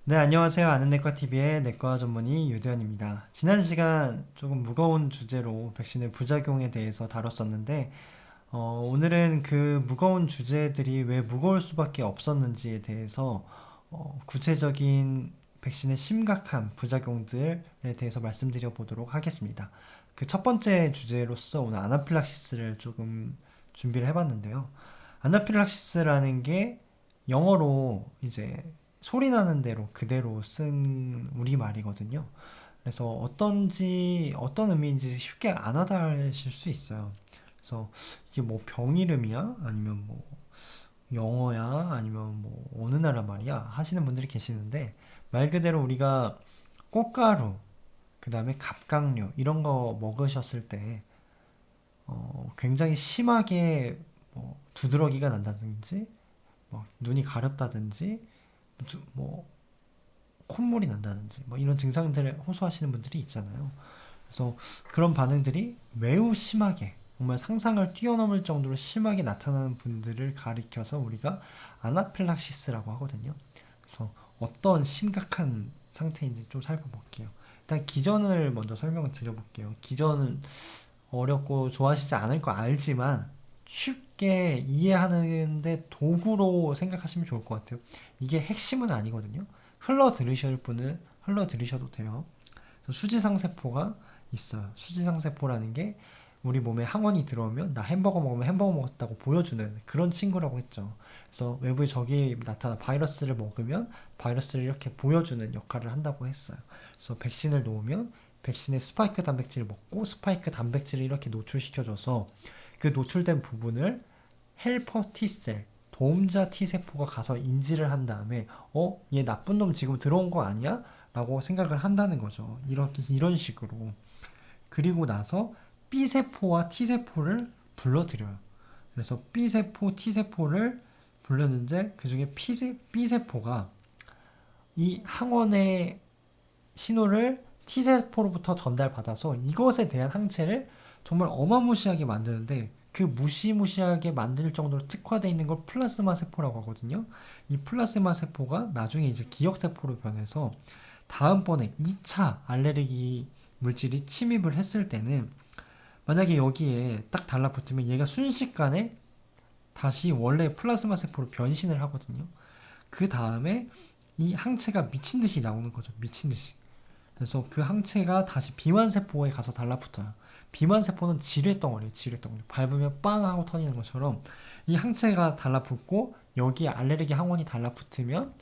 네, 안녕하세요. 아는내과TV의 내과 전문의 유대현입니다. 지난 시간 조금 무거운 주제로 백신의 부작용에 대해서 다뤘었는데, 오늘은 그 무거운 주제들이 왜 무거울 수밖에 없었는지에 대해서 구체적인 백신의 심각한 부작용들에 대해서 말씀드려 보도록 하겠습니다. 그 첫 번째 주제로서 오늘 아나필락시스를 조금 준비를 해봤는데요. 아나필락시스라는 게 영어로 이제 소리 나는 대로 그대로 쓴 우리말이거든요. 그래서 어떤 의미인지 쉽게 안 와닿으실 수 있어요. 그래서 이게 뭐 병 이름이야? 아니면 뭐 영어야? 아니면 뭐 어느 나라 말이야? 하시는 분들이 계시는데 말 그대로 우리가 꽃가루, 그 다음에 갑각류 이런 거 먹으셨을 때 굉장히 심하게 뭐 두드러기가 난다든지 뭐 눈이 가렵다든지 뭐 콧물이 난다든지 뭐 이런 증상들을 호소하시는 분들이 있잖아요. 그래서 그런 반응들이 매우 심하게 정말 상상을 뛰어넘을 정도로 심하게 나타나는 분들을 가리켜서 우리가 아나필락시스라고 하거든요. 그래서 어떤 심각한 상태인지 좀 살펴볼게요. 일단 기전을 먼저 설명을 드려볼게요. 기전은 어렵고 좋아하시지 않을 거 알지만 쉽게 이해하는데 도구로 생각하시면 좋을 것 같아요. 이게 핵심은 아니거든요. 흘러 들으실 분은 흘러 들으셔도 돼요. 수지상세포가 있어요. 수지상세포라는 게 우리 몸에 항원이 들어오면 나 햄버거 먹으면 햄버거 먹었다고 보여주는 그런 친구라고 했죠. 그래서 외부에 적이 나타나 바이러스를 먹으면 바이러스를 이렇게 보여주는 역할을 한다고 했어요. 그래서 백신을 놓으면 백신의 스파이크 단백질을 먹고 스파이크 단백질을 이렇게 노출시켜줘서 그 노출된 부분을 헬퍼 T셀, 도움자 T세포가 가서 인지를 한 다음에 얘 나쁜 놈 지금 들어온 거 아니야? 라고 생각을 한다는 거죠. 이런 식으로. 그리고 나서 B세포와 T세포를 불러들여요. 그래서 B세포, T세포를 불렀는데 그 중에 B세포가 이 항원의 신호를 T세포로부터 전달받아서 이것에 대한 항체를 정말 어마무시하게 만드는데 그 무시무시하게 만들 정도로 특화되어 있는 걸 플라스마 세포라고 하거든요. 이 플라스마 세포가 나중에 이제 기억세포로 변해서 다음번에 2차 알레르기 물질이 침입을 했을 때는 만약에 여기에 딱 달라붙으면 얘가 순식간에 다시 원래 플라스마 세포로 변신을 하거든요. 그 다음에 이 항체가 미친 듯이 나오는 거죠. 미친 듯이. 그래서 그 항체가 다시 비만세포에 가서 달라붙어요. 비만세포는 지뢰덩어리예요. 지뢰덩어리. 밟으면 빵 하고 터지는 것처럼 이 항체가 달라붙고 여기에 알레르기 항원이 달라붙으면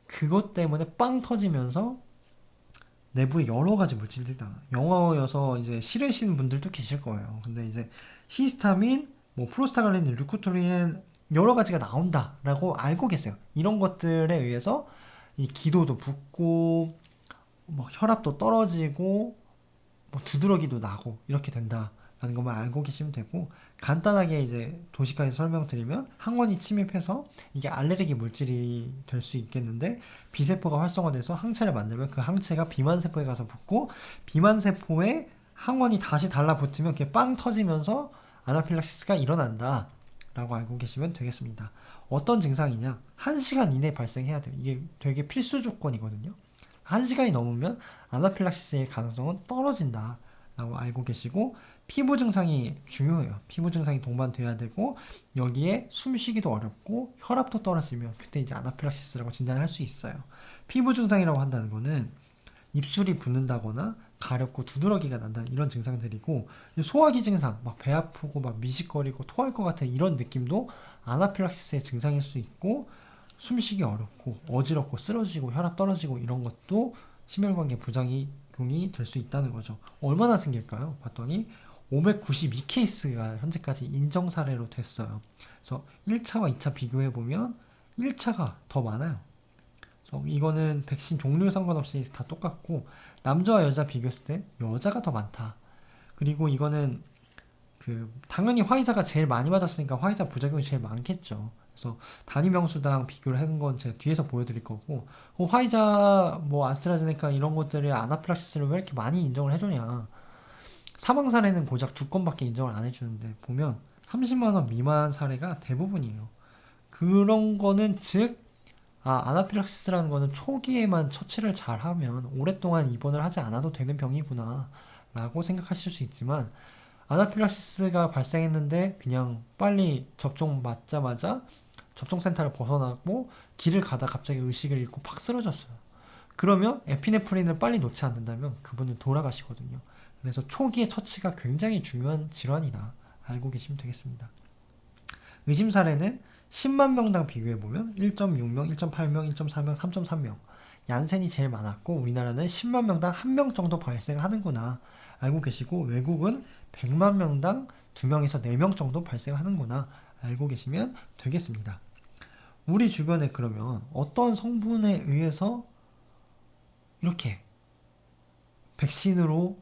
그것 때문에 빵 터지면서 내부에 여러 가지 물질들이 나. 영어여서 이제 싫으시는 분들도 계실 거예요. 근데 이제 히스타민, 뭐 프로스타글랜딘, 류코토리엔 여러 가지가 나온다라고 알고 계세요. 이런 것들에 의해서 이 기도도 붓고 뭐 혈압도 떨어지고 뭐 두드러기도 나고 이렇게 된다라는 것만 알고 계시면 되고 간단하게 이제 도식까지 설명드리면 항원이 침입해서 이게 알레르기 물질이 될 수 있겠는데 B세포가 활성화돼서 항체를 만들면 그 항체가 비만세포에 가서 붙고 비만세포에 항원이 다시 달라붙으면 그게 빵 터지면서 아나필락시스가 일어난다 라고 알고 계시면 되겠습니다. 어떤 증상이냐? 1시간 이내에 발생해야 돼요. 이게 되게 필수 조건이거든요. 1시간이 넘으면 아나필락시스의 가능성은 떨어진다 라고 알고 계시고 피부 증상이 중요해요. 피부 증상이 동반돼야 되고 여기에 숨쉬기도 어렵고 혈압도 떨어지면 그때 이제 아나필락시스라고 진단할 수 있어요. 피부 증상이라고 한다는 거는 입술이 붓는다거나 가렵고 두드러기가 난다는 이런 증상들이고 소화기 증상 막 배 아프고 막 미식거리고 토할 것 같은 이런 느낌도 아나필락시스의 증상일 수 있고 숨쉬기 어렵고 어지럽고 쓰러지고 혈압 떨어지고 이런 것도 심혈관계 부작용이 될 수 있다는 거죠. 얼마나 생길까요? 봤더니 592케이스가 현재까지 인정 사례로 됐어요. 그래서 1차와 2차 비교해 보면 1차가 더 많아요. 그래서 이거는 백신 종류 상관없이 다 똑같고 남자와 여자 비교했을 때 여자가 더 많다. 그리고 이거는 그 당연히 화이자가 제일 많이 맞았으니까 화이자 부작용이 제일 많겠죠. 그래서 단위 명수당 비교를 한 건 제가 뒤에서 보여드릴 거고 화이자 뭐 아스트라제네카 이런 것들을 아나필락시스를 왜 이렇게 많이 인정을 해주냐. 사망 사례는 고작 2건밖에 인정을 안 해주는데 보면 30만 원 미만 사례가 대부분이에요. 그런 거는 즉 아나필락시스라는 거는 초기에만 처치를 잘하면 오랫동안 입원을 하지 않아도 되는 병이구나 라고 생각하실 수 있지만, 아나필락시스가 발생했는데 그냥 빨리 접종 맞자마자 접종센터를 벗어나고 길을 가다 갑자기 의식을 잃고 팍 쓰러졌어요. 그러면 에피네프린을 빨리 놓지 않는다면 그분은 돌아가시거든요. 그래서 초기의 처치가 굉장히 중요한 질환이다 알고 계시면 되겠습니다. 의심 사례는 10만 명당 비교해보면 1.6명, 1.8명, 1.4명, 3.3명. 얀센이 제일 많았고 우리나라는 10만 명당 1명 정도 발생하는구나 알고 계시고, 외국은 100만 명당 2명에서 4명 정도 발생하는구나 알고 계시면 되겠습니다. 우리 주변에 그러면 어떤 성분에 의해서 이렇게 백신으로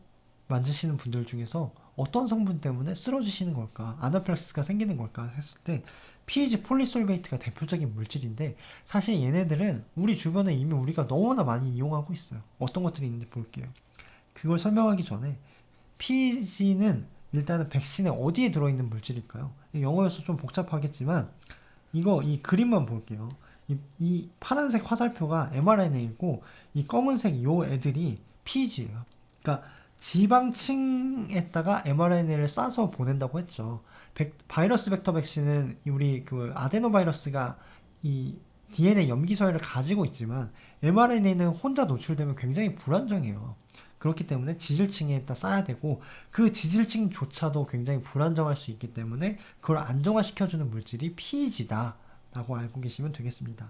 만드시는 분들 중에서 어떤 성분 때문에 쓰러지시는 걸까? 아나필락시스가 생기는 걸까? 했을 때 PEG 폴리솔베이트가 대표적인 물질인데, 사실 얘네들은 우리 주변에 이미 우리가 너무나 많이 이용하고 있어요. 어떤 것들이 있는지 볼게요. 그걸 설명하기 전에 PEG는 일단은 백신에 어디에 들어있는 물질일까요? 영어여서 좀 복잡하겠지만 이 그림만 볼게요. 이 파란색 화살표가 mRNA이고 이 검은색 요 애들이 PEG예요. 그러니까 지방층에다가 mRNA를 싸서 보낸다고 했죠. 바이러스 벡터 백신은 우리 그 아데노바이러스가 이 DNA 염기서열을 가지고 있지만 mRNA는 혼자 노출되면 굉장히 불안정해요. 그렇기 때문에 지질층에다 싸야 되고, 그 지질층조차도 굉장히 불안정할 수 있기 때문에 그걸 안정화시켜주는 물질이 PEG다 라고 알고 계시면 되겠습니다.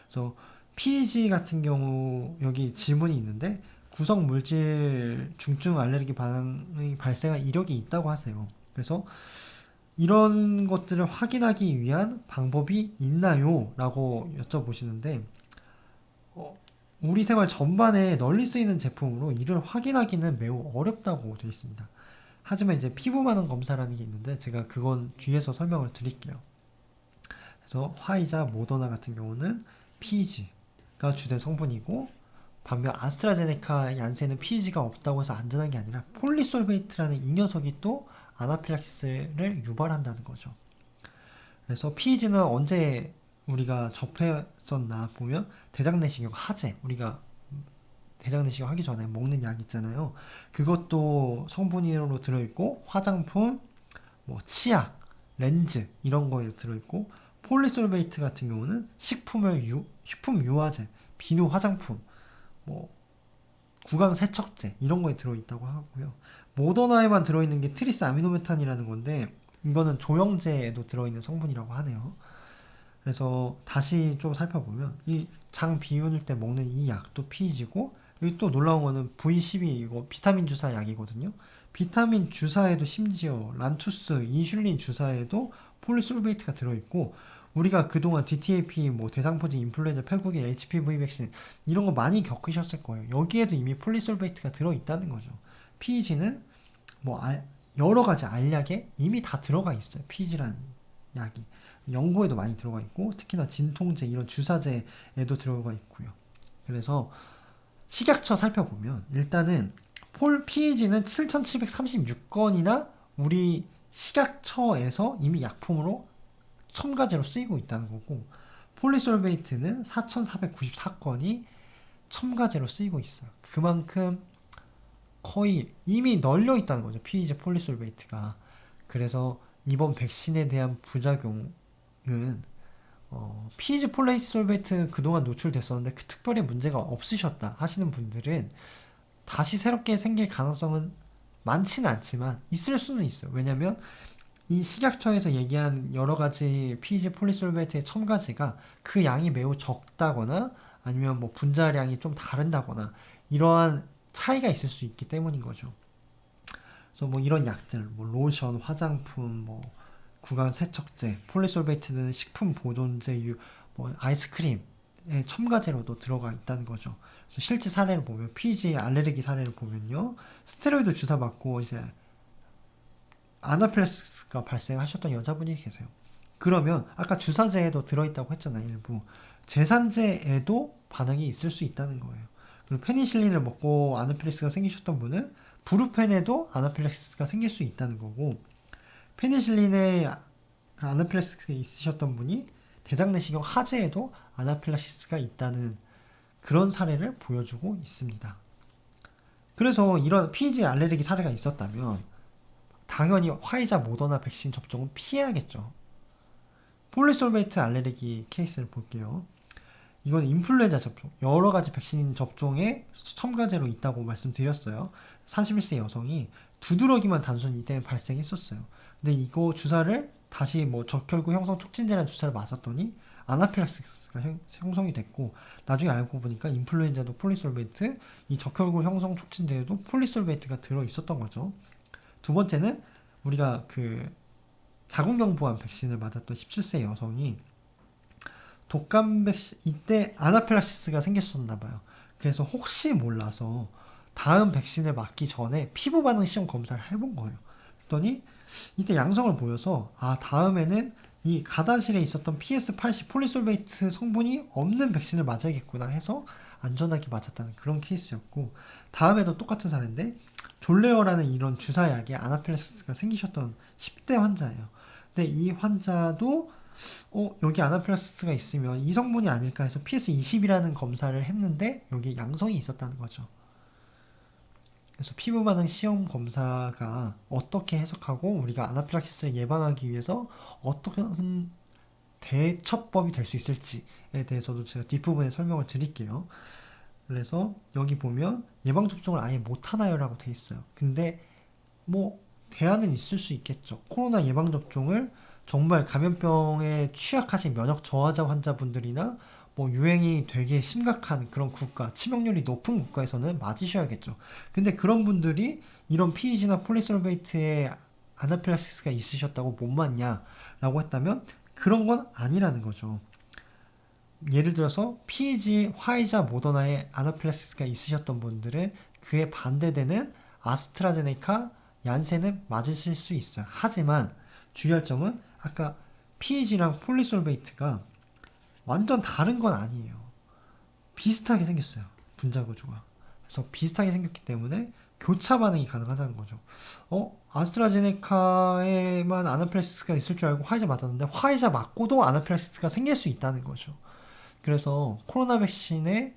그래서 PEG 같은 경우 여기 질문이 있는데, 구성 물질 중증 알레르기 반응이 발생한 이력이 있다고 하세요. 그래서 이런 것들을 확인하기 위한 방법이 있나요? 라고 여쭤보시는데, 우리 생활 전반에 널리 쓰이는 제품으로 이를 확인하기는 매우 어렵다고 되어 있습니다. 하지만 이제 피부만한 검사라는 게 있는데 제가 그건 뒤에서 설명을 드릴게요. 그래서 화이자, 모더나 같은 경우는 PEG가 주된 성분이고, 반면 아스트라제네카, 얀센은 PEG가 없다고 해서 안전한 게 아니라 폴리솔베이트라는 이 녀석이 또 아나필락시스를 유발한다는 거죠. 그래서 PEG는 언제 우리가 접했었나 보면 대장내시경 하제, 우리가 대장내시경 하기 전에 먹는 약 있잖아요. 그것도 성분으로 들어있고, 화장품, 뭐 치약, 렌즈 이런 거에 들어있고, 폴리솔베이트 같은 경우는 식품 유화제, 비누 화장품, 뭐 구강 세척제 이런 거에 들어있다고 하고요. 모더나에만 들어있는 게 트리스 아미노메탄이라는 건데 이거는 조영제에도 들어있는 성분이라고 하네요. 그래서 다시 좀 살펴보면 이 장 비울 때 먹는 이 약도 PEG고, 여기 또 놀라운 거는 V12, 이거 비타민 주사 약이거든요. 비타민 주사에도 심지어 란투스, 인슐린 주사에도 폴리솔베이트가 들어있고, 우리가 그동안 DTaP, 뭐 대상포진, 인플루엔자, 폐국인, HPV 백신 이런 거 많이 겪으셨을 거예요. 여기에도 이미 폴리솔베이트가 들어있다는 거죠. PEG는 뭐 여러 가지 알약에 이미 다 들어가 있어요. PEG라는 약이. 연고에도 많이 들어가 있고, 특히나 진통제 이런 주사제에도 들어가 있고요. 그래서 식약처 살펴보면 일단은 PEG는 7,736건이나 우리 식약처에서 이미 약품으로 첨가제로 쓰이고 있다는 거고, 폴리솔베이트는 4,494건이 첨가제로 쓰이고 있어요. 그만큼 거의 이미 널려 있다는 거죠. PEG 폴리솔베이트가. 그래서 이번 백신에 대한 부작용은 PEG 폴리솔베이트 그동안 노출됐었는데 특별히 문제가 없으셨다 하시는 분들은 다시 새롭게 생길 가능성은 많지는 않지만 있을 수는 있어요. 왜냐면 이 식약처에서 얘기한 여러 가지 PEG 폴리솔베이트의 첨가제가 그 양이 매우 적다거나 아니면 뭐 분자량이 좀 다른다거나 이러한 차이가 있을 수 있기 때문인 거죠. 그래서 뭐 이런 약들, 뭐 로션, 화장품, 뭐 구강 세척제, 폴리솔베이트는 식품 보존제, 뭐 아이스크림의 첨가제로도 들어가 있다는 거죠. 그래서 실제 사례를 보면 PEG 알레르기 사례를 보면요, 스테로이드 주사 맞고 이제 아나필락시스가 발생하셨던 여자분이 계세요. 그러면 아까 주사제에도 들어있다고 했잖아요. 일부 제산제에도 반응이 있을 수 있다는 거예요. 그리고 페니실린을 먹고 아나필락시스가 생기셨던 분은 브루펜에도 아나필락시스가 생길 수 있다는 거고, 페니실린에 아나필락시스가 있으셨던 분이 대장내시경 하제에도 아나필락시스가 있다는 그런 사례를 보여주고 있습니다. 그래서 이런 PEG 알레르기 사례가 있었다면 당연히 화이자 모더나 백신 접종은 피해야겠죠. 폴리솔베이트 알레르기 케이스를 볼게요. 이건 인플루엔자 접종, 여러 가지 백신 접종에 첨가제로 있다고 말씀드렸어요. 41세 여성이 두드러기만 단순히 이때 발생했었어요. 근데 이거 주사를 다시 뭐 적혈구 형성 촉진제라는 주사를 맞았더니 아나필락시스가 형성이 됐고, 나중에 알고 보니까 인플루엔자도 폴리솔베이트, 이 적혈구 형성 촉진제에도 폴리솔베이트가 들어 있었던 거죠. 두 번째는 우리가 그 자궁경부암 백신을 맞았던 17세 여성이 독감 백신, 이때 아나필락시스가 생겼었나 봐요. 그래서 혹시 몰라서 다음 백신을 맞기 전에 피부 반응 시험 검사를 해본 거예요. 그랬더니 이때 양성을 보여서 다음에는 이 가다실에 있었던 PS80 폴리솔베이트 성분이 없는 백신을 맞아야겠구나 해서 안전하게 맞았다는 그런 케이스였고, 다음에도 똑같은 사례인데 졸레어라는 이런 주사약에 아나필락시스가 생기셨던 10대 환자예요. 근데 이 환자도 여기 아나필락시스가 있으면 이 성분이 아닐까 해서 PS20이라는 검사를 했는데 여기 양성이 있었다는 거죠. 그래서 피부 반응 시험 검사가 어떻게 해석하고 우리가 아나필락시스를 예방하기 위해서 어떤 대처법이 될 수 있을지에 대해서도 제가 뒷부분에 설명을 드릴게요. 그래서 여기 보면 예방접종을 아예 못하나요? 라고 돼 있어요. 근데 뭐 대안은 있을 수 있겠죠. 코로나 예방접종을 정말 감염병에 취약하신 면역 저하자 환자분들이나 뭐 유행이 되게 심각한 그런 국가, 치명률이 높은 국가에서는 맞으셔야겠죠. 근데 그런 분들이 이런 PEG나 폴리솔베이트에 아나필락시스가 있으셨다고 못 맞냐라고 했다면 그런 건 아니라는 거죠. 예를 들어서 PEG, 화이자, 모더나에 아나필락시스가 있으셨던 분들은 그에 반대되는 아스트라제네카, 얀센은 맞으실 수 있어요. 하지만 주의할 점은 아까 PEG랑 폴리솔베이트가 완전 다른 건 아니에요. 비슷하게 생겼어요. 분자 구조가. 그래서 비슷하게 생겼기 때문에 교차 반응이 가능하다는 거죠. 아스트라제네카에만 아나필락시스가 있을 줄 알고 화이자 맞았는데 화이자 맞고도 아나필락시스가 생길 수 있다는 거죠. 그래서 코로나 백신에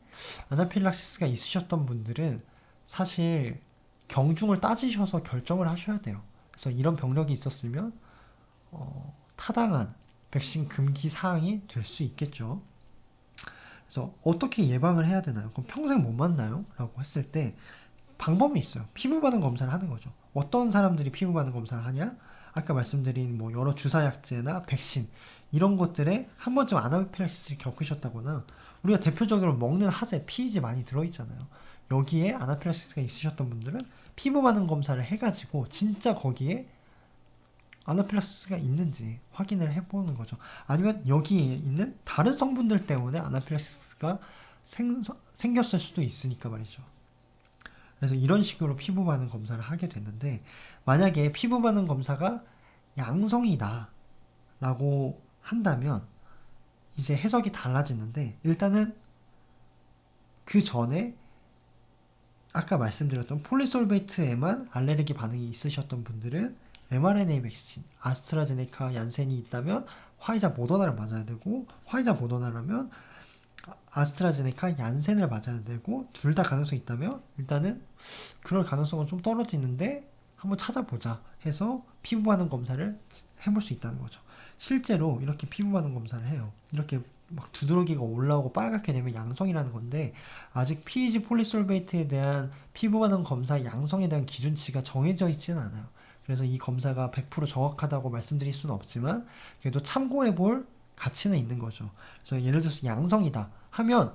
아나필락시스가 있으셨던 분들은 사실 경중을 따지셔서 결정을 하셔야 돼요. 그래서 이런 병력이 있었으면 타당한 백신 금기 사항이 될 수 있겠죠. 그래서 어떻게 예방을 해야 되나요? 그럼 평생 못 맞나요? 라고 했을 때 방법이 있어요. 피부 반응 검사를 하는 거죠. 어떤 사람들이 피부 반응 검사를 하냐? 아까 말씀드린 뭐 여러 주사약제나 백신 이런 것들에 한 번쯤 아나필락시스를 겪으셨다거나 우리가 대표적으로 먹는 하재, PEG 많이 들어있잖아요. 여기에 아나필락시스가 있으셨던 분들은 피부 반응 검사를 해가지고 진짜 거기에 아나필락시스가 있는지 확인을 해보는 거죠. 아니면 여기에 있는 다른 성분들 때문에 아나필락시스가 생겼을 수도 있으니까 말이죠. 그래서 이런 식으로 피부 반응 검사를 하게 됐는데, 만약에 피부 반응 검사가 양성이다 라고 한다면 이제 해석이 달라지는데, 일단은 그 전에 아까 말씀드렸던 폴리솔베이트에만 알레르기 반응이 있으셨던 분들은 mRNA 백신, 아스트라제네카, 얀센이 있다면 화이자, 모더나를 맞아야 되고, 화이자, 모더나라면 아스트라제네카, 얀센을 맞아야 되고, 둘 다 가능성이 있다면 일단은 그럴 가능성은 좀 떨어지는데 한번 찾아보자 해서 피부 반응 검사를 해볼 수 있다는 거죠. 실제로 이렇게 피부 반응 검사를 해요. 이렇게 막 두드러기가 올라오고 빨갛게 되면 양성이라는 건데, 아직 PEG 폴리솔베이트에 대한 피부 반응 검사 양성에 대한 기준치가 정해져 있지는 않아요. 그래서 이 검사가 100% 정확하다고 말씀드릴 수는 없지만 그래도 참고해 볼 가치는 있는 거죠. 그래서 예를 들어서 양성이다 하면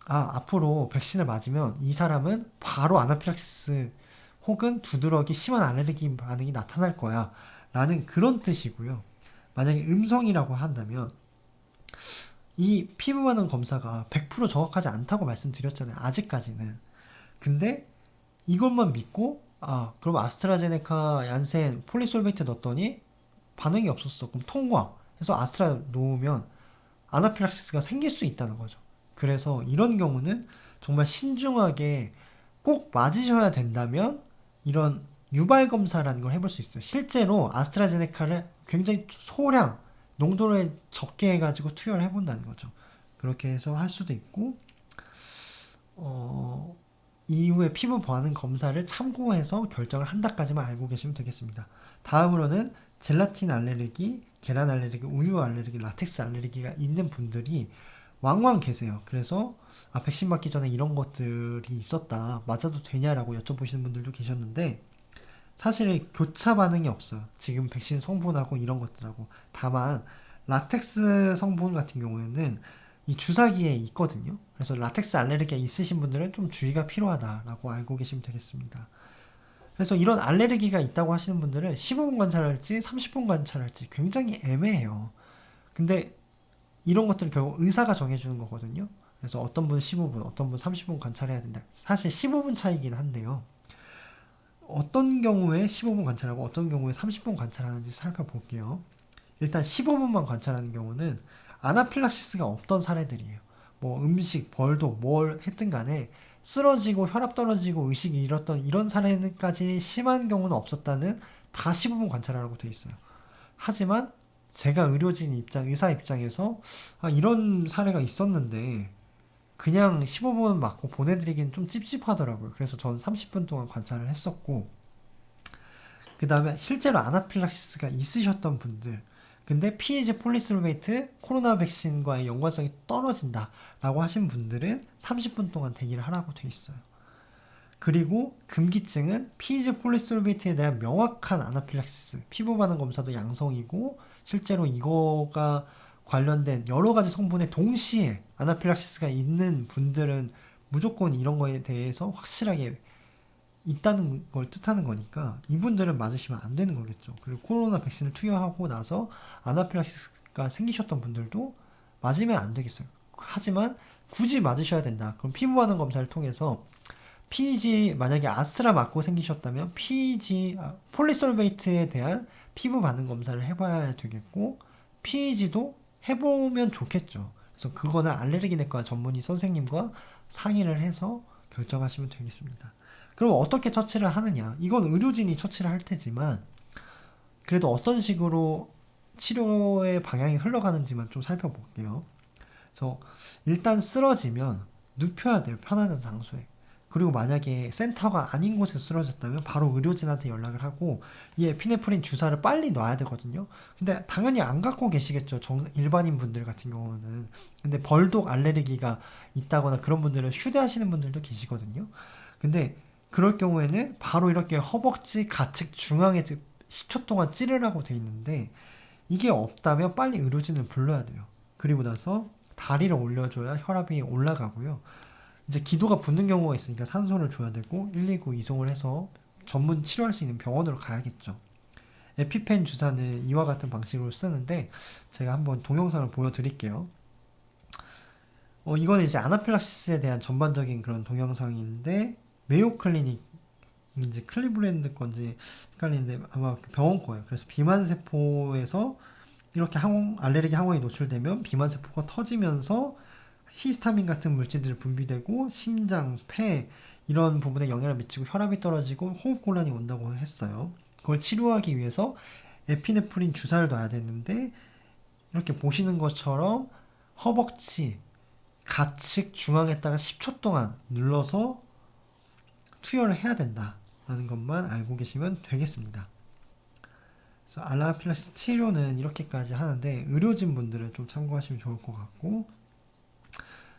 앞으로 백신을 맞으면 이 사람은 바로 아나필락시스 혹은 두드러기 심한 알레르기 반응이 나타날 거야 라는 그런 뜻이고요. 만약에 음성이라고 한다면 이 피부 반응 검사가 100% 정확하지 않다고 말씀드렸잖아요. 아직까지는. 근데 이것만 믿고 그럼 아스트라제네카, 얀센, 폴리솔베이트 넣었더니 반응이 없었어. 그럼 통과 해서 아스트라 놓으면 아나필락시스가 생길 수 있다는 거죠. 그래서 이런 경우는 정말 신중하게 꼭 맞으셔야 된다면 이런 유발 검사라는 걸 해볼 수 있어요. 실제로 아스트라제네카를 굉장히 소량 농도를 적게 해가지고 투여를 해본다는 거죠. 그렇게 해서 할 수도 있고, 어, 이후에 피부 반응 검사를 참고해서 결정을 한다까지만 알고 계시면 되겠습니다. 다음으로는 젤라틴 알레르기, 계란 알레르기, 우유 알레르기, 라텍스 알레르기가 있는 분들이 왕왕 계세요. 그래서 백신 맞기 전에 이런 것들이 있었다. 맞아도 되냐라고 여쭤보시는 분들도 계셨는데 사실 교차 반응이 없어요. 지금 백신 성분하고 이런 것들하고. 다만 라텍스 성분 같은 경우에는 이 주사기에 있거든요. 그래서 라텍스 알레르기가 있으신 분들은 좀 주의가 필요하다라고 알고 계시면 되겠습니다. 그래서 이런 알레르기가 있다고 하시는 분들은 15분 관찰할지 30분 관찰할지 굉장히 애매해요. 근데 이런 것들은 결국 의사가 정해주는 거거든요. 그래서 어떤 분은 15분, 어떤 분은 30분 관찰해야 된다. 사실 15분 차이긴 한데요. 어떤 경우에 15분 관찰하고 어떤 경우에 30분 관찰하는지 살펴볼게요. 일단 15분만 관찰하는 경우는 아나필락시스가 없던 사례들이에요. 뭐 음식, 벌도 뭘 했든 간에 쓰러지고 혈압 떨어지고 의식이 잃었던 이런 사례까지 심한 경우는 없었다는 다 15분 관찰하라고 돼 있어요. 하지만 제가 의료진 입장, 의사 입장에서 이런 사례가 있었는데 그냥 15분 맞고 보내드리기는 좀 찝찝하더라고요. 그래서 저는 30분 동안 관찰을 했었고 그 다음에 실제로 아나필락시스가 있으셨던 분들 근데 PEG 폴리솔베이트 코로나 백신과의 연관성이 떨어진다 라고 하신 분들은 30분 동안 대기를 하라고 돼 있어요. 그리고 금기증은 PEG 폴리솔베이트에 대한 명확한 아나필락시스 피부 반응 검사도 양성이고 실제로 이거가 관련된 여러 가지 성분에 동시에 아나필락시스가 있는 분들은 무조건 이런 거에 대해서 확실하게 있다는 걸 뜻하는 거니까 이분들은 맞으시면 안 되는 거겠죠. 그리고 코로나 백신을 투여하고 나서 아나필락시스가 생기셨던 분들도 맞으면 안 되겠어요. 하지만 굳이 맞으셔야 된다. 그럼 피부 반응 검사를 통해서 PEG 만약에 아스트라 맞고 생기셨다면 PEG 폴리솔베이트에 대한 피부 반응 검사를 해봐야 되겠고 PEG도 해보면 좋겠죠. 그래서 그거는 알레르기 내과 전문의 선생님과 상의를 해서 결정하시면 되겠습니다. 그럼 어떻게 처치를 하느냐? 이건 의료진이 처치를 할 테지만 그래도 어떤 식으로 치료의 방향이 흘러가는지만 좀 살펴볼게요. 그래서 일단 쓰러지면 눕혀야 돼요. 편안한 장소에. 그리고 만약에 센터가 아닌 곳에서 쓰러졌다면 바로 의료진한테 연락을 하고 이 에피네프린 주사를 빨리 놔야 되거든요. 근데 당연히 안 갖고 계시겠죠. 일반인 분들 같은 경우는. 근데 벌독 알레르기가 있다거나 그런 분들은 휴대하시는 분들도 계시거든요. 근데 그럴 경우에는 바로 이렇게 허벅지 가측 중앙에 10초 동안 찌르라고 돼 있는데 이게 없다면 빨리 의료진을 불러야 돼요. 그리고 나서 다리를 올려줘야 혈압이 올라가고요. 이제 기도가 붙는 경우가 있으니까 산소를 줘야 되고 119 이송을 해서 전문 치료할 수 있는 병원으로 가야겠죠. 에피펜 주사는 이와 같은 방식으로 쓰는데 제가 한번 동영상을 보여드릴게요. 이거는 이제 아나필락시스에 대한 전반적인 그런 동영상인데 메요 클리닉인지 클리브랜드 건지 헷갈리는데 아마 병원 거예요. 그래서 비만 세포에서 이렇게 알레르기 항원이 노출되면 비만 세포가 터지면서 히스타민 같은 물질들이 분비되고 심장, 폐 이런 부분에 영향을 미치고 혈압이 떨어지고 호흡 곤란이 온다고 했어요. 그걸 치료하기 위해서 에피네프린 주사를 놔야 되는데 이렇게 보시는 것처럼 허벅지 가측 중앙에다가 10초 동안 눌러서 투여를 해야 된다라는 것만 알고 계시면 되겠습니다. 그래서 아나필락시스 치료는 이렇게까지 하는데 의료진 분들은 좀 참고하시면 좋을 것 같고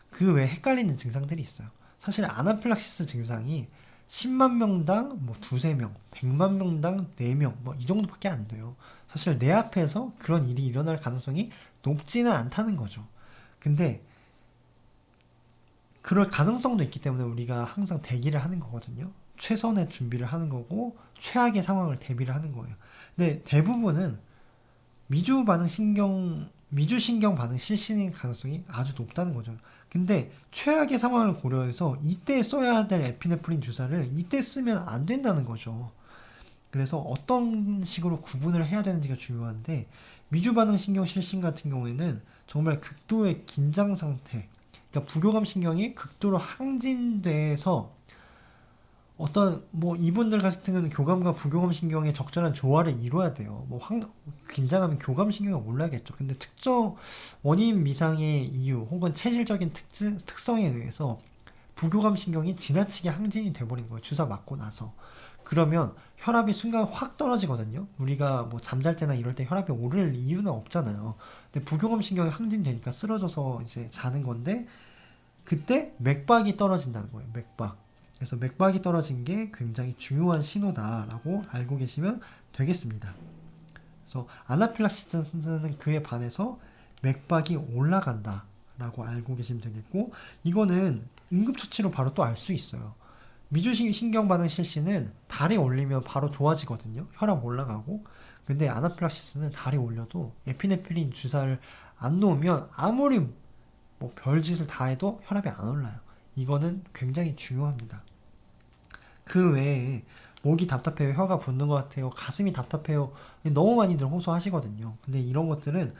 그 외에 헷갈리는 증상들이 있어요. 사실 아나필락시스 증상이 10만 명당 뭐 두세 명, 100만 명당 4명 뭐 이 정도밖에 안 돼요. 사실 내 앞에서 그런 일이 일어날 가능성이 높지는 않다는 거죠. 근데 그럴 가능성도 있기 때문에 우리가 항상 대기를 하는 거거든요. 최선의 준비를 하는 거고 최악의 상황을 대비를 하는 거예요. 근데 대부분은 미주신경 반응 실신일 가능성이 아주 높다는 거죠. 근데 최악의 상황을 고려해서 이때 써야 될 에피네프린 주사를 이때 쓰면 안 된다는 거죠. 그래서 어떤 식으로 구분을 해야 되는지가 중요한데 미주반응 신경 실신 같은 경우에는 정말 극도의 긴장 상태, 그러니까 부교감 신경이 극도로 항진돼서 어떤 뭐 이분들 같은 경우는 교감과 부교감 신경의 적절한 조화를 이뤄야 돼요. 뭐 긴장하면 교감 신경이 올라야겠죠. 근데 특정 원인 미상의 이유 혹은 체질적인 특성에 의해서 부교감 신경이 지나치게 항진이 돼버린 거예요. 주사 맞고 나서. 그러면 혈압이 순간 확 떨어지거든요. 우리가 뭐 잠잘 때나 이럴 때 혈압이 오를 이유는 없잖아요. 근데 부교감 신경이 항진되니까 쓰러져서 이제 자는 건데 그때 맥박이 떨어진다는 거예요. 맥박. 그래서 맥박이 떨어진 게 굉장히 중요한 신호다라고 알고 계시면 되겠습니다. 그래서 아나필락시스는 그에 반해서 맥박이 올라간다라고 알고 계시면 되겠고, 이거는 응급처치로 바로 또 알 수 있어요. 미주신경 반응 실시는 달이 올리면 바로 좋아지거든요. 혈압 올라가고. 근데 아나필락시스는 달이 올려도 에피네프린 주사를 안 놓으면 아무리 뭐 별짓을 다 해도 혈압이 안 올라요. 이거는 굉장히 중요합니다. 그 외에 목이 답답해요, 혀가 붓는 것 같아요, 가슴이 답답해요, 너무 많이들 호소하시거든요. 근데 이런 것들은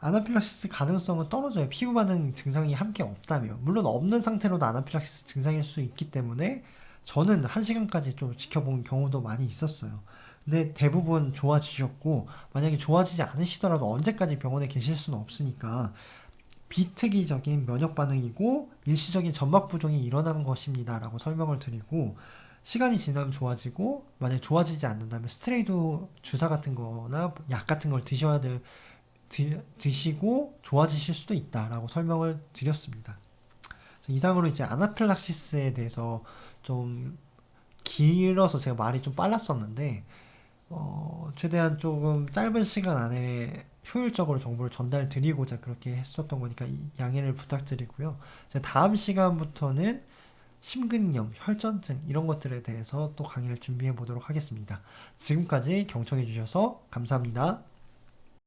아나필락시스 가능성은 떨어져요. 피부 반응 증상이 함께 없다면. 물론 없는 상태로도 아나필락시스 증상일 수 있기 때문에 저는 1시간까지 좀 지켜본 경우도 많이 있었어요. 근데 대부분 좋아지셨고, 만약에 좋아지지 않으시더라도 언제까지 병원에 계실 수는 없으니까 비특이적인 면역 반응이고 일시적인 점막 부종이 일어난 것입니다 라고 설명을 드리고, 시간이 지나면 좋아지고 만약에 좋아지지 않는다면 스테로이드 주사 같은 거나 약 같은 걸 드시고 좋아지실 수도 있다라고 설명을 드렸습니다. 이상으로 이제 아나필락시스에 대해서 좀 길어서 제가 말이 좀 빨랐었는데, 최대한 조금 짧은 시간 안에 효율적으로 정보를 전달드리고자 그렇게 했었던 거니까 양해를 부탁드리고요. 다음 시간부터는 심근염, 혈전증 이런 것들에 대해서 또 강의를 준비해 보도록 하겠습니다. 지금까지 경청해 주셔서 감사합니다.